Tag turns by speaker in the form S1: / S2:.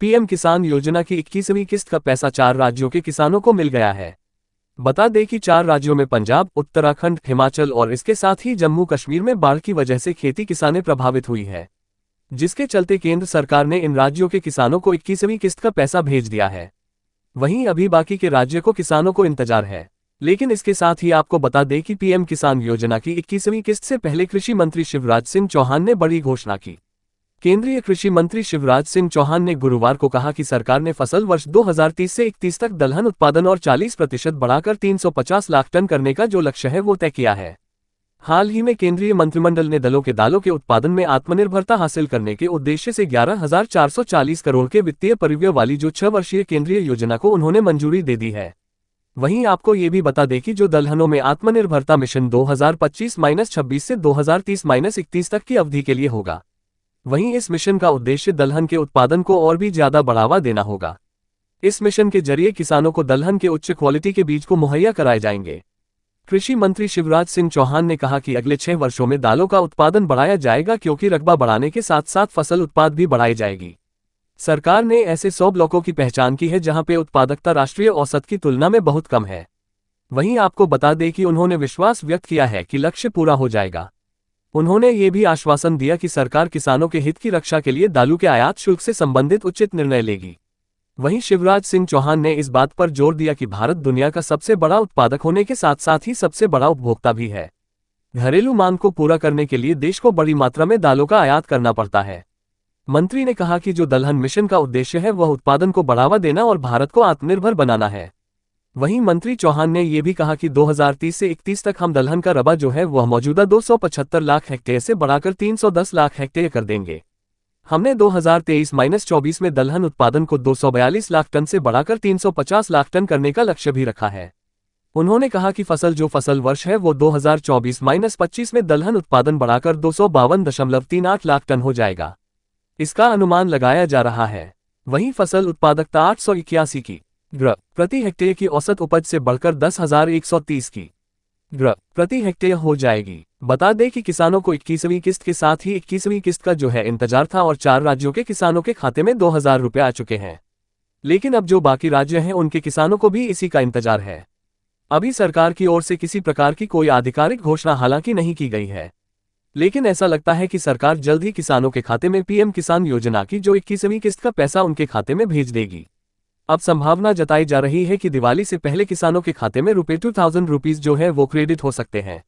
S1: PM किसान योजना की 21वीं किस्त का पैसा 4 राज्यों के किसानों को मिल गया है। बता दें कि 4 राज्यों में पंजाब, उत्तराखंड, हिमाचल और इसके साथ ही जम्मू कश्मीर में बाढ़ की वजह से खेती किसानें प्रभावित हुई है, जिसके चलते केंद्र सरकार ने इन राज्यों के किसानों को 21वीं किस्त का पैसा भेज दिया है। वहीं अभी बाकी के राज्यों को किसानों को इंतजार है। लेकिन इसके साथ ही आपको बता दें कि पीएम किसान योजना की 21वीं किस्त से पहले कृषि मंत्री शिवराज सिंह चौहान ने बड़ी घोषणा की। केंद्रीय कृषि मंत्री शिवराज सिंह चौहान ने गुरुवार को कहा कि सरकार ने फसल वर्ष 2030 से 31 तक दलहन उत्पादन और 40% बढ़ाकर 350 लाख टन करने का जो लक्ष्य है वो तय किया है। हाल ही में केंद्रीय मंत्रिमंडल ने दलों के दालों के उत्पादन में आत्मनिर्भरता हासिल करने के उद्देश्य से 11,440 करोड़ के वित्तीय परिव्यय वाली जो 6 वर्षीय केंद्रीय योजना को उन्होंने मंजूरी दे दी है। वहीं आपको ये भी बता दें कि जो दलहनों में आत्मनिर्भरता मिशन 2025-26 से 2030-31 तक की अवधि के लिए होगा। वहीं इस मिशन का उद्देश्य दलहन के उत्पादन को और भी ज्यादा बढ़ावा देना होगा। इस मिशन के जरिए किसानों को दलहन के उच्च क्वालिटी के बीज को मुहैया कराए जाएंगे। कृषि मंत्री शिवराज सिंह चौहान ने कहा कि अगले 6 वर्षों में दालों का उत्पादन बढ़ाया जाएगा, क्योंकि रकबा बढ़ाने के साथ साथ फसल उत्पाद भी बढ़ाई जाएगी। सरकार ने ऐसे 100 ब्लॉकों की पहचान की है जहां पे उत्पादकता राष्ट्रीय औसत की तुलना में बहुत कम है। वहीं आपको बता दें कि उन्होंने विश्वास व्यक्त किया है कि लक्ष्य पूरा हो जाएगा। उन्होंने ये भी आश्वासन दिया कि सरकार किसानों के हित की रक्षा के लिए दालों के आयात शुल्क से संबंधित उचित निर्णय लेगी। वहीं शिवराज सिंह चौहान ने इस बात पर जोर दिया कि भारत दुनिया का सबसे बड़ा उत्पादक होने के साथ साथ ही सबसे बड़ा उपभोक्ता भी है। घरेलू मांग को पूरा करने के लिए देश को बड़ी मात्रा में दालों का आयात करना पड़ता है। मंत्री ने कहा कि जो दलहन मिशन का उद्देश्य है वह उत्पादन को बढ़ावा देना और भारत को आत्मनिर्भर बनाना है। वहीं मंत्री चौहान ने यह भी कहा कि 2030 से 31 तक हम दलहन का रबा जो है वह मौजूदा 275 लाख हेक्टेयर से बढ़ाकर 310 लाख हेक्टेयर कर देंगे। हमने 2023-24 में दलहन उत्पादन को 242 लाख टन से बढ़ाकर 350 लाख टन करने का लक्ष्य भी रखा है। उन्होंने कहा कि फसल वर्ष है वो 2024-25 में दलहन उत्पादन बढ़ाकर 252.38 लाख टन हो जाएगा। इसका अनुमान लगाया जा रहा है। वहीं फसल उत्पादकता 881 की प्रति हेक्टेयर की औसत उपज से बढ़कर 10,130 की प्रति हेक्टेयर हो जाएगी। बता दें कि किसानों को 21वीं किस्त के साथ ही 21वीं किस्त का जो है इंतजार था और 4 राज्यों के किसानों के खाते में 2,000 रुपये आ चुके हैं। लेकिन अब जो बाकी राज्य हैं उनके किसानों को भी इसी का इंतजार है। अभी सरकार की ओर से किसी प्रकार की कोई आधिकारिक घोषणा हालांकि नहीं की गई है, लेकिन ऐसा लगता है कि सरकार जल्द ही किसानों के खाते में पीएम किसान योजना की जो 21वीं किस्त का पैसा उनके खाते में भेज देगी। अब संभावना जताई जा रही है कि दिवाली से पहले किसानों के खाते में ₹2000 जो है वो क्रेडिट हो सकते हैं।